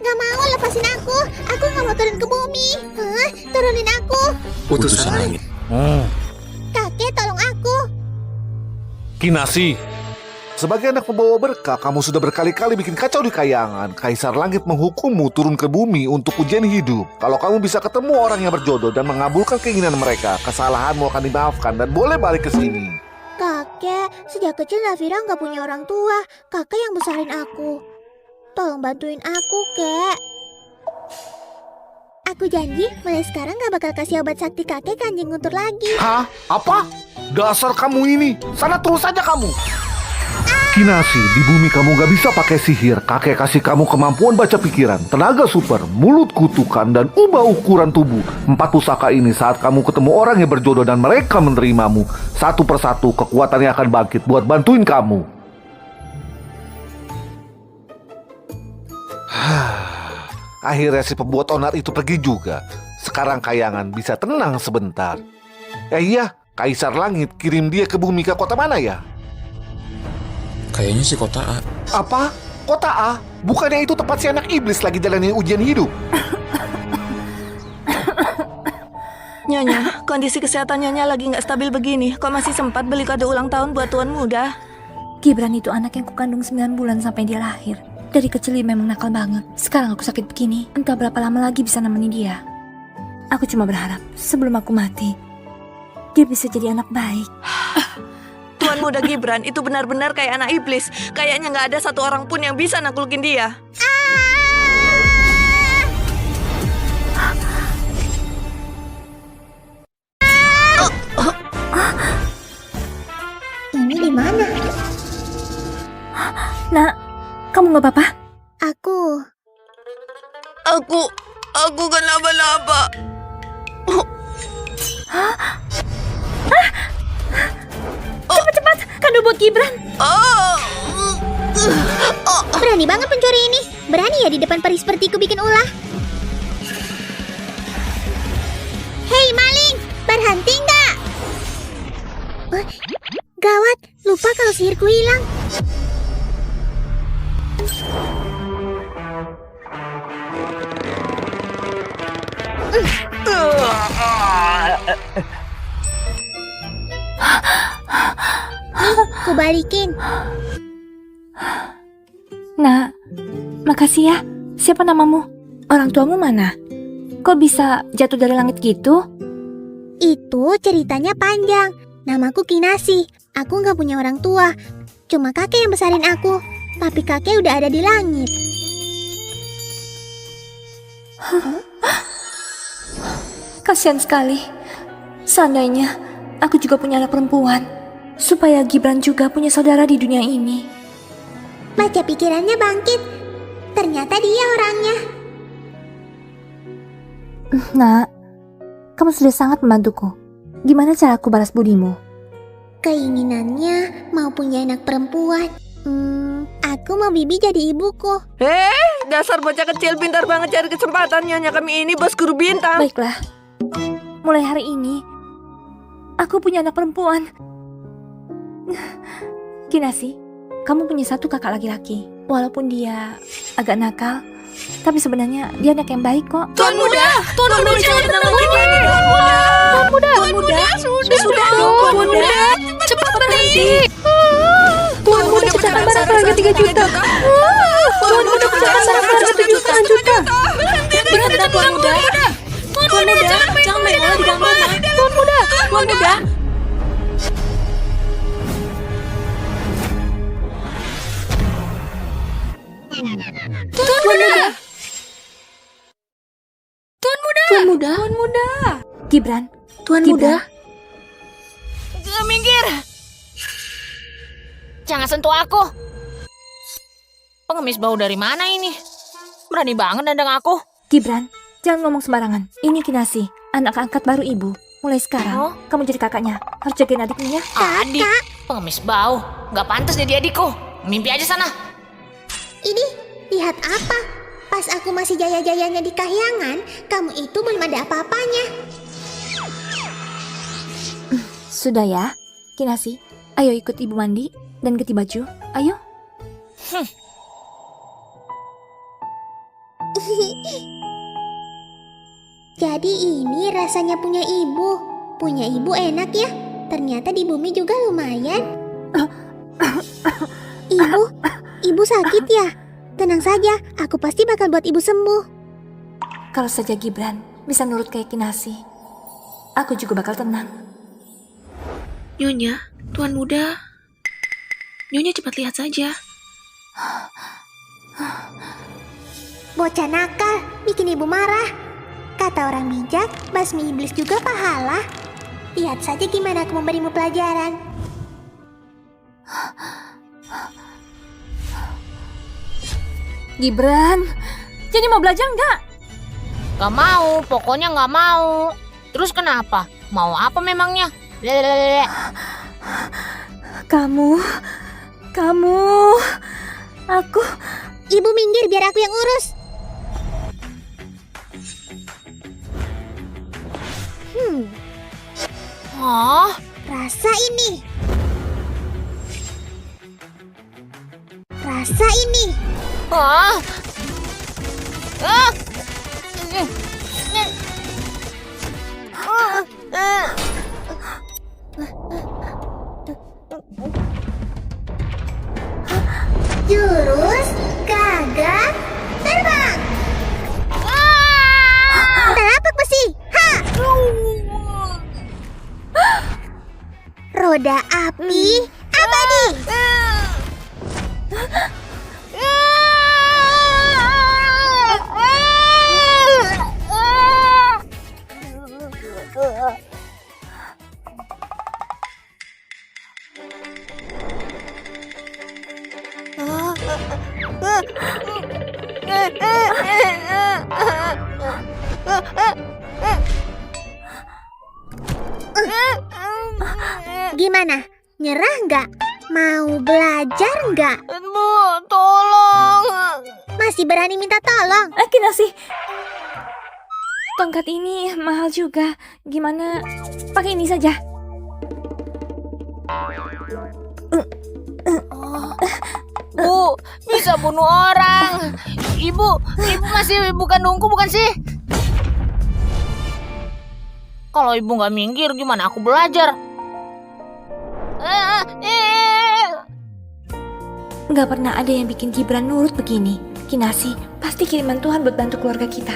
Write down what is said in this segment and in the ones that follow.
Gak mau, lepasin aku. Aku gak mau turun ke bumi. Turunin aku. Utusan langit. Kakek, tolong aku. Kinasi, sebagai anak pembawa berkah, kamu sudah berkali-kali bikin kacau di kayangan. Kaisar Langit menghukummu turun ke bumi untuk ujian hidup. Kalau kamu bisa ketemu orang yang berjodoh dan mengabulkan keinginan mereka, kesalahanmu akan dimaafkan dan boleh balik ke sini. Kakek, sejak kecil Nafira gak punya orang tua. Kakek yang besarin aku. Tolong bantuin aku, Kek. Aku janji, mulai sekarang gak bakal kasih obat sakti kakek ke anjing guntur lagi. Hah? Apa? Dasar kamu ini. Sana terus saja kamu. Kinasi, di bumi kamu gak bisa pakai sihir. Kakek kasih kamu kemampuan baca pikiran, tenaga super, mulut kutukan, dan ubah ukuran tubuh. 4 pusaka ini saat kamu ketemu orang yang berjodoh dan mereka menerimamu, satu persatu kekuatannya akan bangkit buat bantuin kamu. Akhirnya si pembuat onar itu pergi juga. Sekarang kayangan bisa tenang sebentar. Iya, Kaisar Langit kirim dia ke bumi, ke kota mana ya? Kayaknya sih kota A. Apa? Kota A? Bukannya itu tempat si anak iblis lagi jalani ujian hidup? Nyonya, kondisi kesehatan Nyonya lagi nggak stabil begini. Kok masih sempat beli kado ulang tahun buat tuan muda? Gibran itu anak yang kukandung 9 bulan sampai dia lahir. Dari kecil dia memang nakal banget. Sekarang aku sakit begini, entah berapa lama lagi bisa nemenin dia. Aku cuma berharap sebelum aku mati, dia bisa jadi anak baik. Tuan muda Gibran itu benar-benar kayak anak iblis. Kayaknya nggak ada satu orang pun yang bisa naklukin dia. Ini di mana? Nak, kamu nggak apa-apa? Aku kenapa-napa. Cepat-cepat, kado buat Gibran. Berani banget pencuri ini. Berani ya di depan peri sepertiku bikin ulah. Hei maling, berhenti nggak? Gawat, lupa kalau sihirku hilang. Nih, kubalikin. Nak, makasih ya. Siapa namamu? Orang tuamu mana? Kok bisa jatuh dari langit gitu? Itu ceritanya panjang. Namaku Kinasi. Aku nggak punya orang tua. Cuma kakek yang besarin aku. Tapi kakek udah ada di langit. Kasihan sekali. Seandainya aku juga punya anak perempuan, supaya Gibran juga punya saudara di dunia ini. Baca pikirannya bangkit. Ternyata dia orangnya. Nak, kamu sudah sangat membantuku. Gimana cara aku balas budimu? Keinginannya mau punya anak perempuan. Aku mau Bibi jadi ibuku. Dasar bocah kecil pintar banget cari kesempatan. Nyonya kami ini bos guru bintang. Baiklah, mulai hari ini aku punya anak perempuan. Kinasi, kamu punya satu kakak laki-laki. Walaupun dia agak nakal, tapi sebenarnya dia anak yang baik kok. Tuan muda, jangan tenang lagi. Tuan muda, sudah dong, Tuan muda, cepat berhenti. Tuan muda pecahkan barang harga 3 juta. Tuan muda pecahkan barang harga 7 juta. Berhenti, Tuan muda. Tuan muda, jangan main bola di dalam rumah. Tuan muda. Tuan muda. Gibran, Tuan Gibran. muda. Minggir. Jangan sentuh aku. Pengemis bau dari mana ini? Berani banget dandang aku. Gibran, jangan ngomong sembarangan. Ini Kinasi, anak angkat baru ibu. Mulai sekarang, Oh. kamu jadi kakaknya. Harus jagain adikmu ya. Adik, pengemis bau. Gak pantas jadi adikku. Mimpi aja sana. Ini, lihat apa? Pas aku masih jaya-jayanya di kahyangan, kamu itu belum ada apa-apanya. Sudah ya, Kinasi. Ayo ikut ibu mandi dan ganti baju. Ayo. Jadi ini rasanya punya ibu. Punya ibu enak ya. Ternyata di bumi juga lumayan. Ibu sakit ya? Tenang saja, aku pasti bakal buat ibu sembuh. Kalau saja Gibran bisa nurut kayak Kinasi, aku juga bakal tenang. Nyonya, Tuan Muda. Nyonya cepat lihat saja. Bocah nakal, bikin ibu marah. Kata orang bijak, basmi iblis juga pahala. Lihat saja gimana aku memberimu pelajaran. Gibran, jadi mau belajar nggak? Gak mau, pokoknya gak mau. Terus kenapa? Mau apa memangnya? Lelelele. Kamu, aku. Ibu minggir biar aku yang urus. Hah? Rasa ini. Rasa ini. Hah? Ah! Jurus gagak terbang. Telapak besi. Ha! Roda api abadi. Gimana? Nyerah nggak? Mau belajar nggak? Bu, tolong. Masih berani minta tolong? Kinasi, tongkat ini mahal juga. Gimana? Pakai ini saja. Bu, bisa bunuh orang. Ibu masih ibu kandungku bukan sih? Kalau ibu nggak minggir, gimana aku belajar? Nggak pernah ada yang bikin Gibran nurut begini. Kinasi, pasti kiriman Tuhan buat bantu keluarga kita.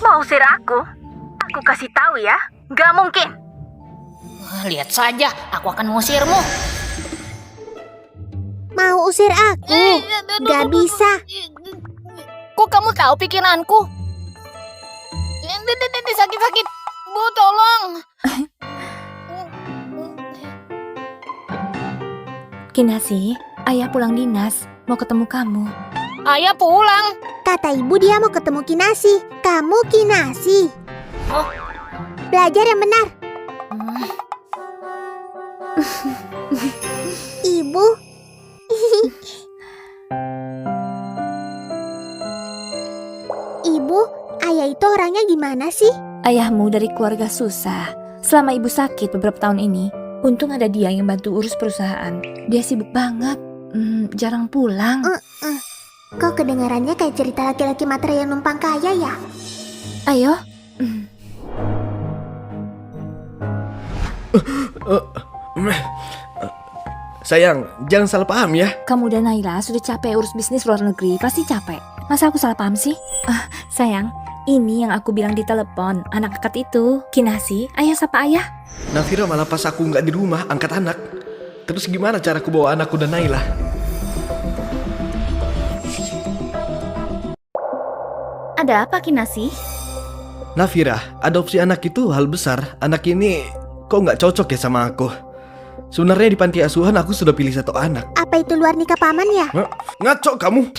Mau usir aku? Aku kasih tahu ya, nggak mungkin. Lihat saja, aku akan mengusirmu. Mau usir aku? Gak bisa. Kok kamu tahu pikiranku? Sakit-sakit. Bu, tolong. Kinasi, ayah pulang dinas, mau ketemu kamu. Ayah pulang. Kata ibu dia mau ketemu Kinasi. Kamu Kinasi. Oh. Belajar yang benar. Ibu. Ibu, ayah itu orangnya gimana sih? Ayahmu dari keluarga susah. Selama ibu sakit beberapa tahun ini, untung ada dia yang bantu urus perusahaan. Dia sibuk banget, jarang pulang. Kok kedengarannya kayak cerita laki-laki materai yang numpang kaya ya? Ayo. Sayang, jangan salah paham ya. Kamu dan Naila sudah capek urus bisnis luar negeri, pasti capek. Masa aku salah paham sih? Sayang, ini yang aku bilang di telepon. Anak angkat itu, Kinasi, ayah sapa ayah. Nafira malah pas aku nggak di rumah angkat anak. Terus gimana cara aku bawa anakku dan Naila? Ada apa Kinasi? Nafira, adopsi anak itu hal besar. Anak ini kok nggak cocok ya sama aku. Sebenarnya di panti asuhan aku sudah pilih satu anak. Apa itu luar nikah paman ya? Ngaco kamu.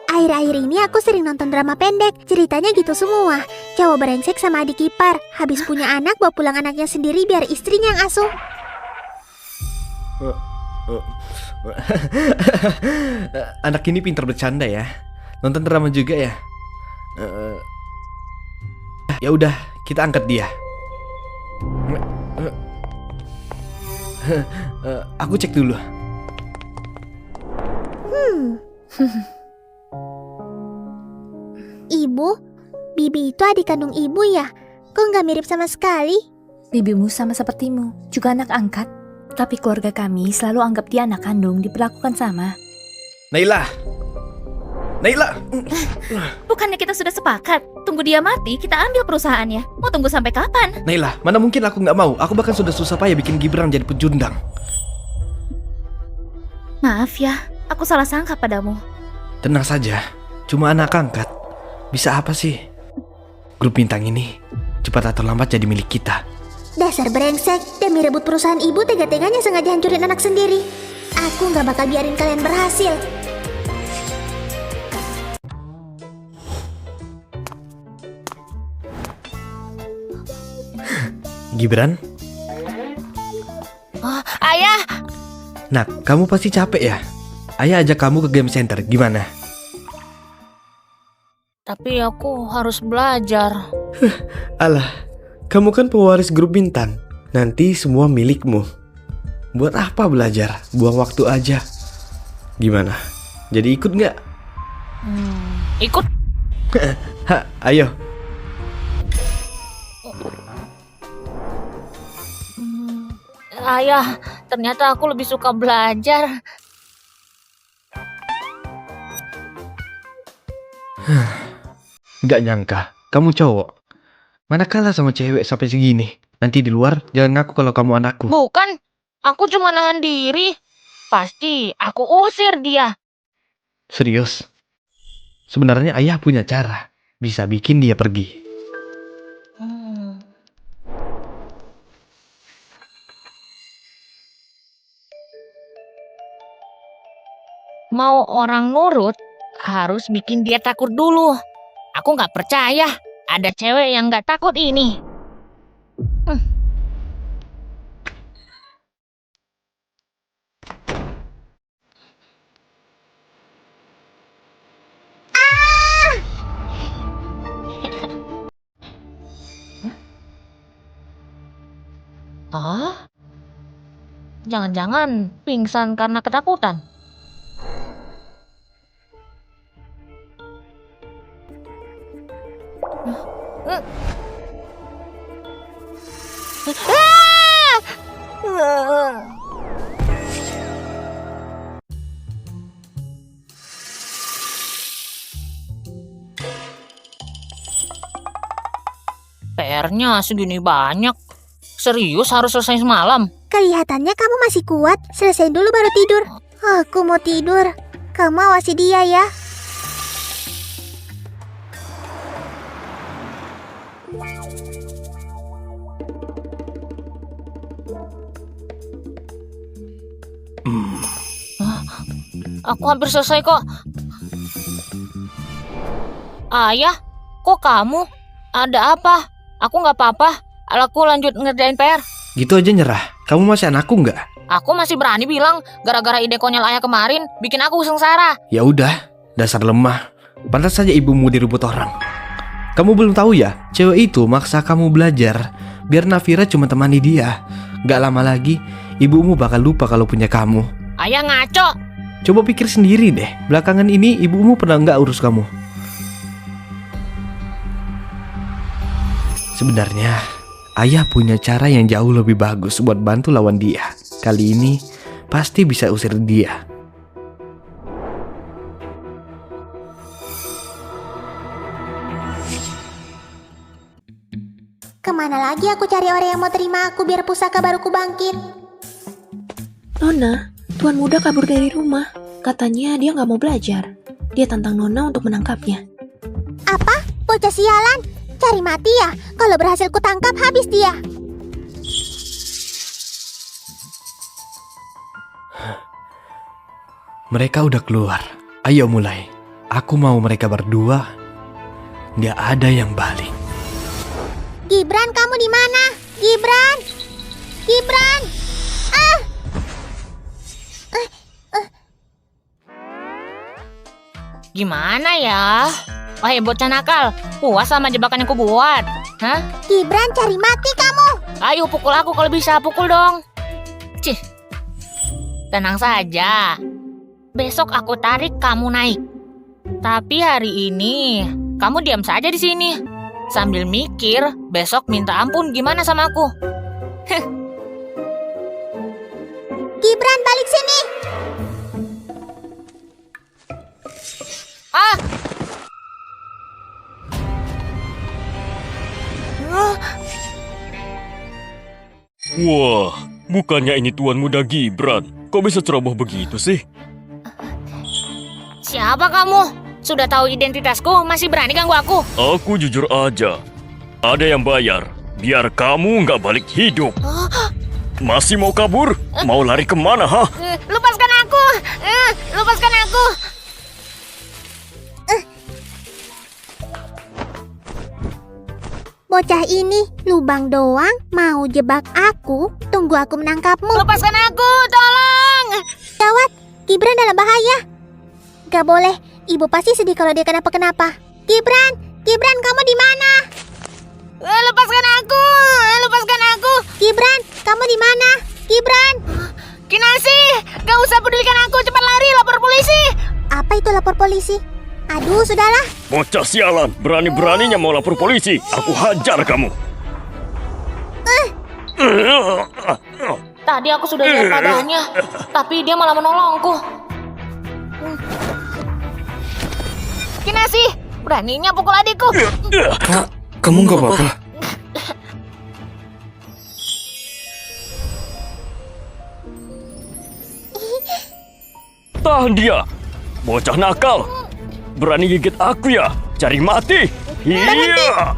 Akhir-akhir ini aku sering nonton drama pendek. Ceritanya gitu semua. Cowok brengsek sama adik ipar. Habis punya anak, bawa pulang anaknya sendiri biar istrinya yang asuh. Anak ini pintar bercanda ya. Nonton drama juga ya. Ya udah, kita angkat dia. Nggak Ibu? Bibi itu adik kandung ibu ya? Kok nggak mirip sama sekali? Bibimu sama sepertimu, juga anak angkat. Tapi keluarga kami selalu anggap dia anak kandung, diperlakukan sama. Naila! Naila! Bukannya kita sudah sepakat? Tunggu dia mati, kita ambil perusahaannya. Mau tunggu sampai kapan? Naila, mana mungkin aku nggak mau. Aku bahkan sudah susah payah bikin Gibran jadi pecundang. Maaf ya, aku salah sangka padamu. Tenang saja, cuma anak angkat. Bisa apa sih? Grup bintang ini cepat atau lambat jadi milik kita. Dasar brengsek, demi rebut perusahaan ibu tega-teganya sengaja hancurin anak sendiri. Aku nggak bakal biarin kalian berhasil. Gibran? Ayah, Nak, kamu pasti capek ya? Ayah ajak kamu ke game center, gimana? tapi aku harus belajar. Alah, kamu kan pewaris grup bintang. Nanti semua milikmu. Buat apa belajar? Buang waktu aja. Gimana? Jadi ikut nggak? Ikut. Ha, ayo. Ayah, ternyata aku lebih suka belajar. Nggak nyangka, kamu cowok. Mana kalah sama cewek sampai segini. Nanti di luar jangan ngaku kalau kamu anakku. Bukan, aku cuma nahan diri. Pasti aku usir dia. Serius? Sebenarnya ayah punya cara. Bisa bikin dia pergi. Mau orang nurut, harus bikin dia takut dulu. Aku nggak percaya ada cewek yang nggak takut ini. Jangan-jangan pingsan karena ketakutan. PR-nya segini banyak. Serius harus selesai semalam? Kelihatannya kamu masih kuat. Selesai dulu baru tidur. Aku mau tidur. Kamu awasi dia ya. Aku hampir selesai kok. Ayah, kok kamu? Ada apa? Aku nggak apa-apa. Aku lanjut ngerjain PR. Gitu aja nyerah. Kamu masih anakku nggak? Aku masih berani bilang gara-gara ide konyol ayah kemarin bikin aku sengsara. Ya udah, dasar lemah. Pantas saja ibumu direbut orang. Kamu belum tahu ya, cewek itu maksa kamu belajar biar Nafira cuma temani dia. Gak lama lagi, ibumu bakal lupa kalau punya kamu. Ayah ngaco. Coba pikir sendiri deh, belakangan ini ibumu pernah nggak urus kamu? Sebenarnya, ayah punya cara yang jauh lebih bagus buat bantu lawan dia. Kali ini, pasti bisa usir dia. Kemana lagi aku cari orang yang mau terima aku biar pusaka baruku bangkit? Nona, Tuan Muda kabur dari rumah. Katanya dia nggak mau belajar. Dia tantang Nona untuk menangkapnya. Apa? Bocah sialan? Cari mati ya? Kalau berhasil kutangkap habis dia. Mereka udah keluar. Ayo mulai. Aku mau mereka berdua. Nggak ada yang balik. Gibran, kamu di mana? Gibran! Gibran! Gimana ya? Wahai bocah nakal, puas sama jebakan yang kubuat? Hah? Gibran, cari mati kamu! Ayo pukul aku kalau bisa, pukul dong. Cih. Tenang saja. Besok aku tarik, kamu naik. Tapi hari ini, kamu diam saja di sini. Sambil mikir, besok minta ampun gimana sama aku. Gibran, balik sini. Ah! Wah, bukannya ini Tuan Muda Gibran. Kok bisa ceroboh begitu sih? Siapa kamu? Sudah tahu identitasku, masih berani ganggu aku? Aku jujur aja. Ada yang bayar, biar kamu nggak balik hidup. Masih mau kabur? Mau lari kemana, ha? Lepaskan aku! Lepaskan aku! Bocah ini lubang doang mau jebak aku. Tunggu aku menangkapmu. Lepaskan aku, tolong! Gawat, Gibran dalam bahaya. Gak boleh, ibu pasti sedih kalau dia kenapa-kenapa. Gibran, Gibran kamu di mana? Lepaskan aku! Lepaskan aku! Gibran, kamu di mana? Gibran. Kinasi, gak usah pedulikan aku, cepat lari, lapor polisi! Apa itu lapor polisi? Aduh, sudahlah. Bocah sialan, berani-beraninya mau lapor polisi. Aku hajar kamu. Tadi aku sudah lihat padanya, tapi dia malah menolongku. Kinasi, beraninya pukul adikku. Kak, kamu nggak apa-apa? Tahan dia, bocah nakal. Berani gigit aku ya? Cari mati. Iya.